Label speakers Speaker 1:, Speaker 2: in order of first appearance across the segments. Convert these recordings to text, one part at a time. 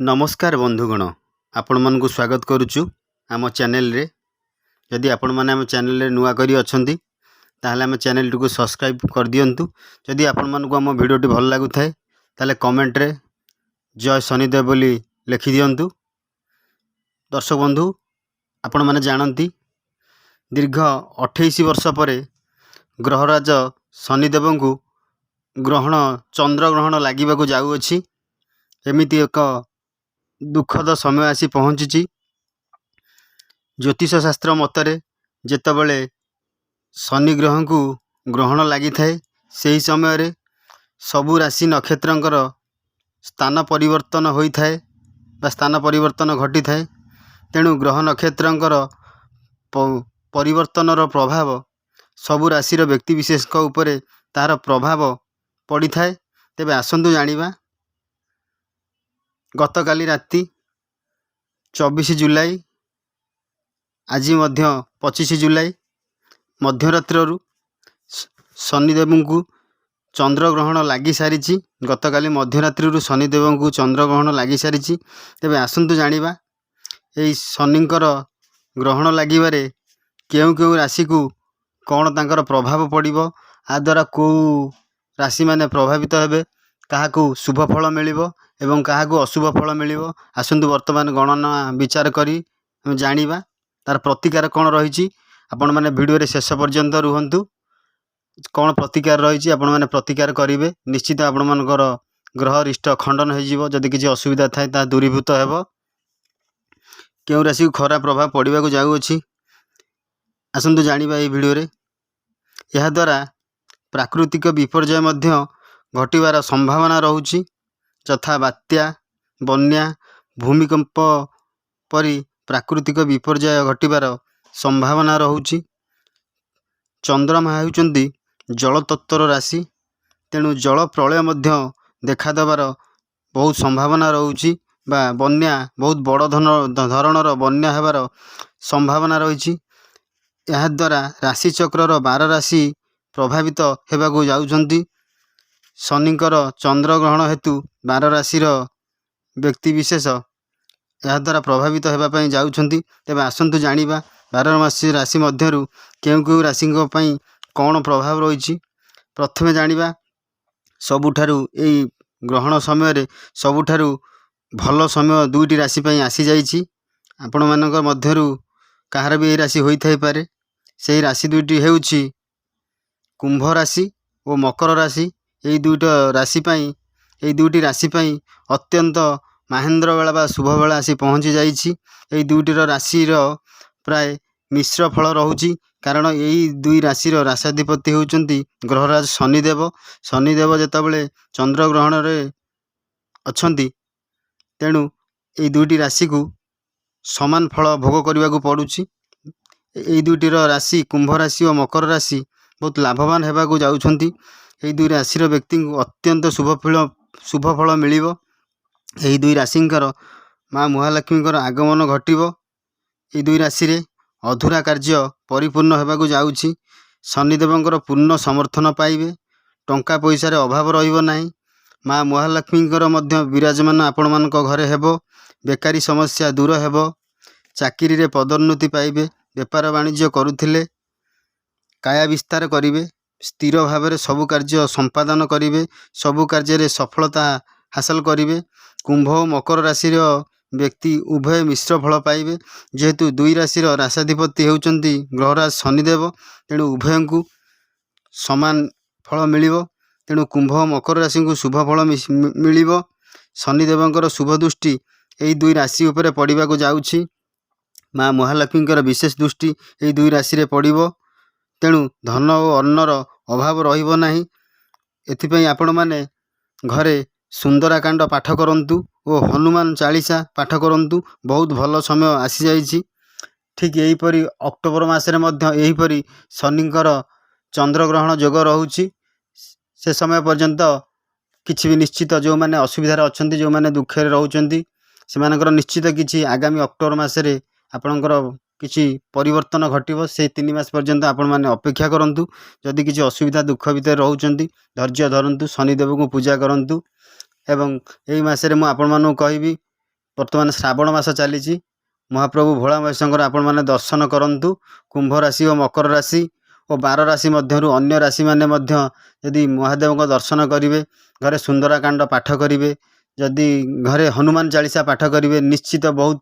Speaker 1: नमस्कार बंधुगण, आपण मन को स्वागत करुचु आम चैनल रे। जदि आपण माने आम चैनल रे नुआ करी अछंती ताहले आम चैनल को सब्सक्राइब कर दियंतु। जदि आपण मन को आम वीडियो टी भल लागु थाए ताहले कमेंट रे जय शनिदेव बोली लिखि दियंतु। दर्शक बंधु, आपण माने जानंती दीर्घ 28 वर्ष परे ग्रहराज शनिदेव को ग्रहण चंद्र ग्रहण लागिबाकु जाउ अछि। एमिति एक दुखद समय आसी पहुँची। ज्योतिष शास्त्र मतरे जेतबले शनि ग्रह को ग्रहण लगी थाए सही समय रे सबु राशि नक्षत्रंकर स्थान परिवर्तन होई थाए बा स्थान परिवर्तन घटी थाए। तेणु ग्रह नक्षत्रंकर परिवर्तनर प्रभाव सबु राशिर व्यक्ति विशेष को ऊपर तार प्रभाव पड़ी थाए। तेबे आसंतु जानिबा गत काली राति 24 जुलाई आज मध्य 25 जुलाई मध्यरात्रु शनिदेव को चंद्र ग्रहण लगी सारी। गत काली मध्यरात्रु शनिदेव को चंद्र ग्रहण लगी सारी। तेबे आसंतु जानिबा एई शनिकर ग्रहण लागिबारे केउ केउ राशि को कौन तांकर प्रभाव पड़िबो, आ द्वारा को राशि माने प्रभावित हेबे, काहाकू शुभ फल मिलिबो एवं काहाकू अशुभ फल मिलिबो। आसंतु वर्तमान गणना विचार करी जानिबा तार प्रतिकार कौन रही। आपण माने वीडियो रे शेष पर्यंत रुहंतु। कौन प्रतिकार रही आपण माने प्रतिकार करिवे। निश्चित आपण मानकर ग्रह रिष्ट खंडन हो जिवो। जदि किछि असुविधा थाए ता दूरीभूत हेबो। केउ राशि को खराब प्रभाव पड़िबा को जाउ अछि, आसंतु जानिबा ए वीडियो रे। यह द्वारा प्राकृतिक विपर्यय मध्य घटिबार संभावना रहुछि, तथा बात्या, बन्या, भूमिकंप परी प्राकृतिक विपर्यय घटिबार संभावना रहुछि। चंद्रमा हेउचंदी जल तत्वर राशि, तेणु जल प्रलय मध्य देखा देवार बहुत संभावना रहुछि बा बन्या बहुत बड़ धरणर बन्या हेबार संभावना रही। यह द्वारा राशि चक्रर 12 राशि प्रभावित हेबाकू जाउछंती। शनिकर चंद्र ग्रहण हेतु 12 राशि व्यक्ति विशेष यह द्वारा प्रभावित होगापी जाउछंती। तेबे आसंतु जानिबा 12 राशि मध्यरु केउ केउ राशि पई कौन प्रभाव रही। प्रथमे जानिबा सबुठारु एई ग्रहण समय रे सबुठारु भल समय दुईटी राशि पई आसी जाइछि। आपण मानकर मध्यरु काहार भी एई राशि होई थाई पारे। सेही राशि दुईटी हेउछि कुंभ राशि और मकर राशि। एई दुईटी राशि पई अत्यंत महेंद्र बेला बा शुभ बेला आसी पहुँची जाइछि। एई दुईटीर राशिर प्राय मिश्र फल रहुछि, कारण एई दुई राशिर राशाधिपति होउचंती ग्रहराज शनिदेव। शनिदेव जेतबेले चंद्र ग्रहण रे अछंती, तेणु एई दुईटी राशि को समान फल भोग करने को पड़ुछि। एई दुईटीर राशि कुंभ राशि और मकर राशि बहुत लाभवान हेबाकू जाउछंती। एई दुई राशिर व्यक्ति को अत्यंत शुभ फल मिलिबो। एई दुई राशिंकर माँ महालक्ष्मीकर आगमन घटिबो। एई दुई राशि रे अधूरा कार्य परिपूर्ण हेबाकू जाउछि। शनिदेवंकर पूर्ण समर्थन पाइबे। टंका पैसा रे अभाव रहिबो नाही। माँ महालक्ष्मीकर मध्य विराजमान आपण मानक घरे हेबो। बेकारी समस्या दूर हेबो। चाकरी रे पदोन्नति पाइबे। व्यापार वाणिज्य करुथिले काया विस्तार करिवे। स्थिर भाव में सबु कार्य संपादन करिवे। सबु कार्य रे सफलता हासिल करिवे। कुंभ और मकर राशि व्यक्ति उभय मिश्र फल पाइबे। जेहेतु दुई राशि राशाधिपति होउचंती ग्रहराज शनिदेव, तेणु उभय को समान फल मिलिबो। तेणु कुंभ और मकर राशि को शुभ फल मिलिबो। शनिदेवंकर शुभ दृष्टि एई दुई राशि उपरे पड़िबा को जाउछि। माँ महालक्ष्मींकर विशेष दृष्टि एई दुई राशि रे पड़िबो। तेणु धन और अन्नर अभाव रहिबो नाही। एथिपई आपण माने घरे सुंदराकांड पाठ करंतु और हनुमान चालीसा पाठ करंतु। बहुत भल समय आसी जाइछि। ठीक एहीपरी अक्टोबर मासरे मध्य एहीपरी शनिकर चंद्र ग्रहण जोग रहुछि। से समय पर्यंत किछि भी निश्चित जो माने असुविधा अछंती, जो माने दुखे रहउचंती, सेमानकर निश्चित किछि आगामी अक्टोबर मासरे आपणकर किछि परिवर्तन घटिबो। से 3 मास पर्यंत आपण माने अपेक्षा करंतु। जदि किछि असुविधा दुख भितर रहउचंती धैर्य धरंतु, शनिदेव को पूजा करंतु। एवं एई मासरे मु आपण मानू कहबी ବର୍ତ୍ତମାନ ଶ୍ରାବଣ ମାସ ଚାଲିଛି। ମହାପ୍ରଭୁ ଭୋଳା ମହେଶଙ୍କର ଆପଣମାନେ ଦର୍ଶନ କରନ୍ତୁ। କୁମ୍ଭ ରାଶି ଓ ମକର ରାଶି ଓ 12 ରାଶି ମଧ୍ୟରୁ ଅନ୍ୟ ରାଶିମାନେ ମଧ୍ୟ ଯଦି ମହାଦେବଙ୍କ ଦର୍ଶନ କରିବେ, ଘରେ ସୁନ୍ଦରାକାଣ୍ଡ ପାଠ କରିବେ, ଯଦି ଘରେ ହନୁମାନ ଚାଳିଶା ପାଠ କରିବେ, ନିଶ୍ଚିତ ବହୁତ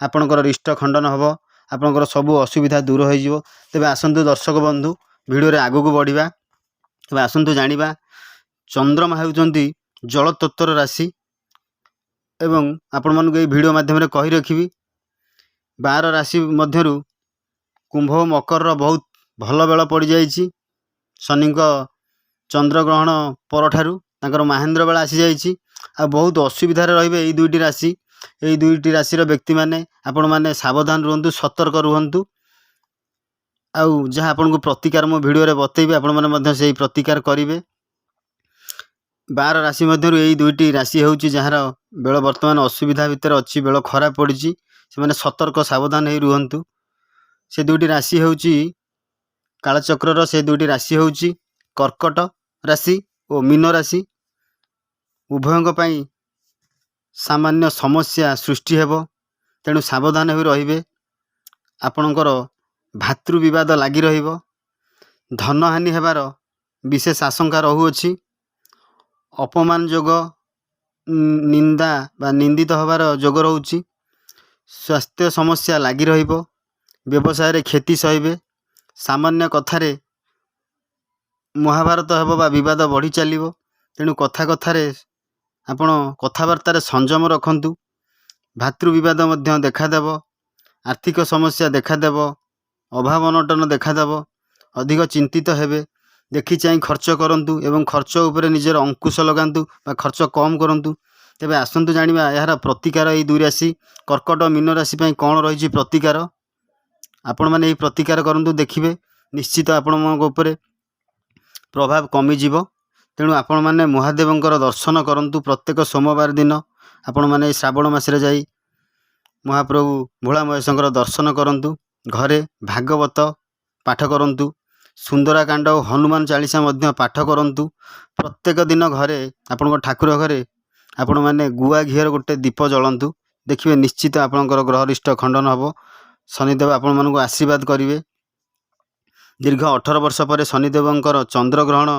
Speaker 1: ଆପଣଙ୍କର ରିଷ୍ଟ ଖଣ୍ଡନ ହେବ, ଆପଣଙ୍କର ସବୁ ଅସୁବିଧା ଦୂର ହୋଇଯିବ। ତେବେ ଆସନ୍ତୁ ଦର୍ଶକ ବନ୍ଧୁ, ଭିଡ଼ିଓରେ ଆଗକୁ ବଢ଼ିବା। ତେବେ ଆସନ୍ତୁ ଜାଣିବା, ଚନ୍ଦ୍ରମା ହେଉଛନ୍ତି ଜଳତତ୍ତ୍ୱର ରାଶି ଏବଂ ଆପଣମାନଙ୍କୁ ଏହି ଭିଡ଼ିଓ ମାଧ୍ୟମରେ କହି ରଖିବି 12 ରାଶି ମଧ୍ୟରୁ କୁମ୍ଭ ଓ ମକରର ବହୁତ ଭଲ ବେଳ ପଡ଼ିଯାଇଛି। ଶନିଙ୍କ ଚନ୍ଦ୍ରଗ୍ରହଣ ପରଠାରୁ ତାଙ୍କର ମାହେନ୍ଦ୍ର ବେଳ ଆସିଯାଇଛି। ଆଉ ବହୁତ ଅସୁବିଧାରେ ରହିବେ ଏଇ ଦୁଇଟି ରାଶି। ଏଇ ଦୁଇଟି ରାଶିର ବ୍ୟକ୍ତିମାନେ ଆପଣମାନେ ସାବଧାନ ରୁହନ୍ତୁ, ସତର୍କ ରୁହନ୍ତୁ। ଆଉ ଯାହା ଆପଣଙ୍କୁ ପ୍ରତିକାର ମୋ ଭିଡ଼ିଓରେ ବତେଇବି, ଆପଣମାନେ ମଧ୍ୟ ସେଇ ପ୍ରତିକାର କରିବେ। 12 ରାଶି ମଧ୍ୟରୁ ଏଇ ଦୁଇଟି ରାଶି ହେଉଛି ଯାହାର ବେଳ ବର୍ତ୍ତମାନ ଅସୁବିଧା ଭିତରେ ଅଛି, ବେଳ ଖରାପ ପଡ଼ିଛି। ସେମାନେ ସତର୍କ ସାବଧାନ ହେଇ ରୁହନ୍ତୁ। ସେ ଦୁଇଟି ରାଶି ହେଉଛି କାଳଚକ୍ରର, ସେ ଦୁଇଟି ରାଶି ହେଉଛି କର୍କଟ ରାଶି ଓ ମୀନ ରାଶି। ଉଭୟଙ୍କ ପାଇଁ ସାମାନ୍ୟ ସମସ୍ୟା ସୃଷ୍ଟି ହେବ, ତେଣୁ ସାବଧାନ ହୋଇ ରହିବେ। ଆପଣଙ୍କର ଭାତୃ ବିବାଦ ଲାଗି ରହିବ, ଧନହାନି ହେବାର ବିଶେଷ ଆଶଙ୍କା ରହୁଅଛି। ଅପମାନ ଯୋଗ, ନିନ୍ଦା ବା ନିନ୍ଦିତ ହେବାର ଯୋଗ ରହୁଛି। ସ୍ୱାସ୍ଥ୍ୟ ସମସ୍ୟା ଲାଗି ରହିବ, ବ୍ୟବସାୟରେ କ୍ଷତି ସହିବେ। ସାମାନ୍ୟ କଥାରେ ମହାଭାରତ ହେବ ବା ବିବାଦ ବଢ଼ି ଚାଲିବ, ତେଣୁ କଥାରେ ଆପଣ କଥାବାର୍ତ୍ତାରେ ସଂଯମ ରଖନ୍ତୁ। ଭାତୃ ବିବାଦ ମଧ୍ୟ ଦେଖାଦେବ, ଆର୍ଥିକ ସମସ୍ୟା ଦେଖାଦେବ, ଅଭାବ ଅନଟନ ଦେଖାଦେବ, ଅଧିକ ଚିନ୍ତିତ ହେବେ। ଦେଖି ଚାହିଁ ଖର୍ଚ୍ଚ କରନ୍ତୁ ଏବଂ ଖର୍ଚ୍ଚ ଉପରେ ନିଜର ଅଙ୍କୁଶ ଲଗାନ୍ତୁ ବା ଖର୍ଚ୍ଚ କମ୍ କରନ୍ତୁ। ତେବେ ଆସନ୍ତୁ ଜାଣିବା ଏହାର ପ୍ରତିକାର। ଏଇ ଦୁଇ ରାଶି କର୍କଟ ମୀନ ରାଶି ପାଇଁ କ'ଣ ରହିଛି ପ୍ରତିକାର, ଆପଣମାନେ ଏହି ପ୍ରତିକାର କରନ୍ତୁ, ଦେଖିବେ ନିଶ୍ଚିତ ଆପଣଙ୍କ ଉପରେ ପ୍ରଭାବ କମିଯିବ। ତେଣୁ ଆପଣମାନେ ମହାଦେବଙ୍କର ଦର୍ଶନ କରନ୍ତୁ। ପ୍ରତ୍ୟେକ ସୋମବାର ଦିନ ଆପଣମାନେ ଏହି ଶ୍ରାବଣ ମାସରେ ଯାଇ ମହାପ୍ରଭୁ ଭୋଳା ମହେଶଙ୍କର ଦର୍ଶନ କରନ୍ତୁ। ଘରେ ଭାଗବତ ପାଠ କରନ୍ତୁ, ସୁନ୍ଦରାକାଣ୍ଡ ଓ ହନୁମାନ ଚାଳିଶା ମଧ୍ୟ ପାଠ କରନ୍ତୁ। ପ୍ରତ୍ୟେକ ଦିନ ଘରେ ଆପଣଙ୍କ ଠାକୁର ଘରେ ଆପଣମାନେ ଗୁଆ ଘିଅର ଗୋଟେ ଦୀପ ଜଳନ୍ତୁ। ଦେଖିବେ ନିଶ୍ଚିତ ଆପଣଙ୍କର ଗ୍ରହରିଷ୍ଟ ଖଣ୍ଡନ ହେବ। ଶନିଦେବ ଆପଣମାନଙ୍କୁ ଆଶୀର୍ବାଦ କରିବେ। ଦୀର୍ଘ 18 ବର୍ଷ ପରେ ଶନିଦେବଙ୍କର ଚନ୍ଦ୍ରଗ୍ରହଣ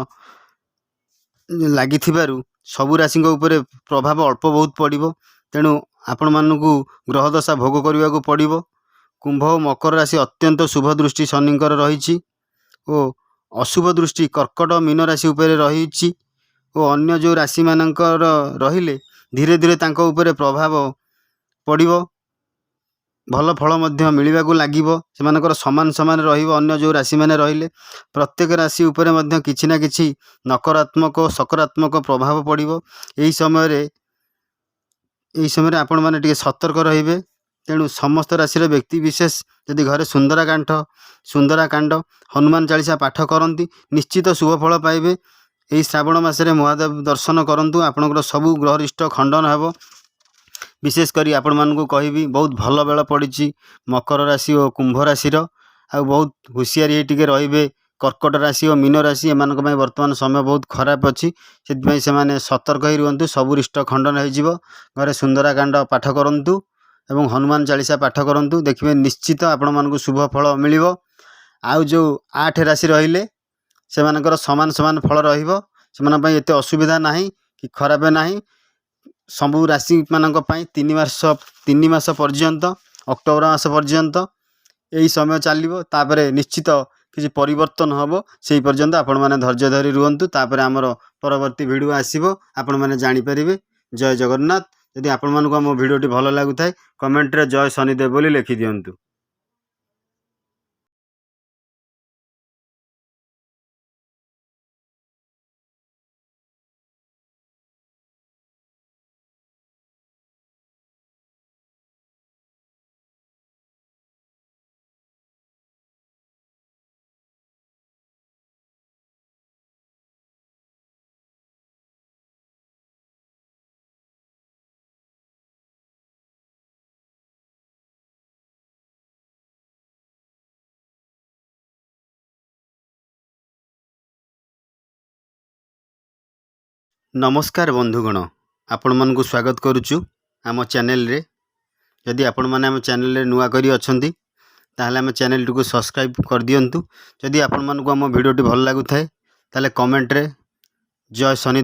Speaker 1: ଲାଗିଥିବାରୁ ସବୁ ରାଶିଙ୍କ ଉପରେ ପ୍ରଭାବ ଅଳ୍ପ ବହୁତ ପଡ଼ିବ, ତେଣୁ ଆପଣମାନଙ୍କୁ ଗ୍ରହଦଶା ଭୋଗ କରିବାକୁ ପଡ଼ିବ। କୁମ୍ଭ ଓ ମକର ରାଶି ଅତ୍ୟନ୍ତ ଶୁଭ ଦୃଷ୍ଟି ଶନିଙ୍କର ରହିଛି ଓ ଅଶୁଭ ଦୃଷ୍ଟି କର୍କଟ ମୀନ ରାଶି ଉପରେ ରହିଛି ଓ ଅନ୍ୟ ଯେଉଁ ରାଶିମାନଙ୍କର ରହିଲେ ଧୀରେ ଧୀରେ ତାଙ୍କ ଉପରେ ପ୍ରଭାବ ପଡ଼ିବ। ଭଲ ଫଳ ମଧ୍ୟ ମିଳିବାକୁ ଲାଗିବ, ସେମାନଙ୍କର ସମାନ ସମାନ ରହିବ। ଅନ୍ୟ ଯେଉଁ ରାଶିମାନେ ରହିଲେ ପ୍ରତ୍ୟେକ ରାଶି ଉପରେ ମଧ୍ୟ କିଛି ନା କିଛି ନକାରାତ୍ମକ ଓ ସକାରାତ୍ମକ ପ୍ରଭାବ ପଡ଼ିବ। ଏହି ସମୟରେ ଆପଣମାନେ ଟିକେ ସତର୍କ ରହିବେ। ତେଣୁ ସମସ୍ତ ରାଶିର ବ୍ୟକ୍ତି ବିଶେଷ ଯଦି ଘରେ ସୁନ୍ଦରାକାଣ୍ଡ ହନୁମାନ ଚାଳିଶା ପାଠ କରନ୍ତି, ନିଶ୍ଚିତ ଶୁଭ ଫଳ ପାଇବେ। ଏହି ଶ୍ରାବଣ ମାସରେ ମହାଦେବ ଦର୍ଶନ କରନ୍ତୁ, ଆପଣଙ୍କର ସବୁ ଗ୍ରହରିଷ୍ଟ ଖଣ୍ଡନ ହେବ। ବିଶେଷ କରି ଆପଣମାନଙ୍କୁ କହିବି, ବହୁତ ଭଲ ବେଳ ପଡ଼ିଛି ମକର ରାଶି ଓ କୁମ୍ଭ ରାଶିର। ଆଉ ବହୁତ ହୁସିଆରି ହେଇ ଟିକେ ରହିବେ କର୍କଟ ରାଶି ଓ ମୀନ ରାଶି। ଏମାନଙ୍କ ପାଇଁ ବର୍ତ୍ତମାନ ସମୟ ବହୁତ ଖରାପ ଅଛି, ସେଥିପାଇଁ ସେମାନେ ସତର୍କ ହୋଇ ରୁହନ୍ତୁ। ସବୁ ରିଷ୍ଟ ଖଣ୍ଡନ ହୋଇଯିବ। ଘରେ ସୁନ୍ଦରାକାଣ୍ଡ ପାଠ କରନ୍ତୁ ଏବଂ ହନୁମାନ ଚାଳିଶା ପାଠ କରନ୍ତୁ, ଦେଖିବେ ନିଶ୍ଚିତ ଆପଣମାନଙ୍କୁ ଶୁଭ ଫଳ ମିଳିବ। ଆଉ ଯେଉଁ 8 ରାଶି ରହିଲେ ସେମାନଙ୍କର ସମାନ ସମାନ ଫଳ ରହିବ, ସେମାନଙ୍କ ପାଇଁ ଏତେ ଅସୁବିଧା ନାହିଁ କି ଖରାପ ନାହିଁ। ସବୁ ରାଶିମାନଙ୍କ ପାଇଁ 3 ମାସ ପର୍ଯ୍ୟନ୍ତ, ଅକ୍ଟୋବର ମାସ ପର୍ଯ୍ୟନ୍ତ ଏହି ସମୟ ଚାଲିବ। ତାପରେ ନିଶ୍ଚିତ କିଛି ପରିବର୍ତ୍ତନ ହେବ, ସେହି ପର୍ଯ୍ୟନ୍ତ ଆପଣମାନେ ଧୈର୍ଯ୍ୟ ଧରି ରୁହନ୍ତୁ। ତାପରେ ଆମର ପରବର୍ତ୍ତୀ ଭିଡ଼ିଓ ଆସିବ, ଆପଣମାନେ ଜାଣିପାରିବେ। ଜୟ ଜଗନ୍ନାଥ। ଯଦି ଆପଣମାନଙ୍କୁ ଆମ ଭିଡ଼ିଓଟି ଭଲ ଲାଗୁଥାଏ, କମେଣ୍ଟରେ ଜୟ ଶନିଦେବ ବୋଲି ଲେଖିଦିଅନ୍ତୁ। ନମସ୍କାର ବନ୍ଧୁଗଣ, ଆପଣମାନଙ୍କୁ ସ୍ୱାଗତ କରୁଛୁ। आम चैनल रे। जदि आपण मैंने आम चैनल रे नुआ करी अछंती ताहले आम चैनल को सब्सक्राइब कर दियंतु। जदि आपण मानकु आम वीडियोटी भल लागु थाए ताहले कमेंट रे जय शनि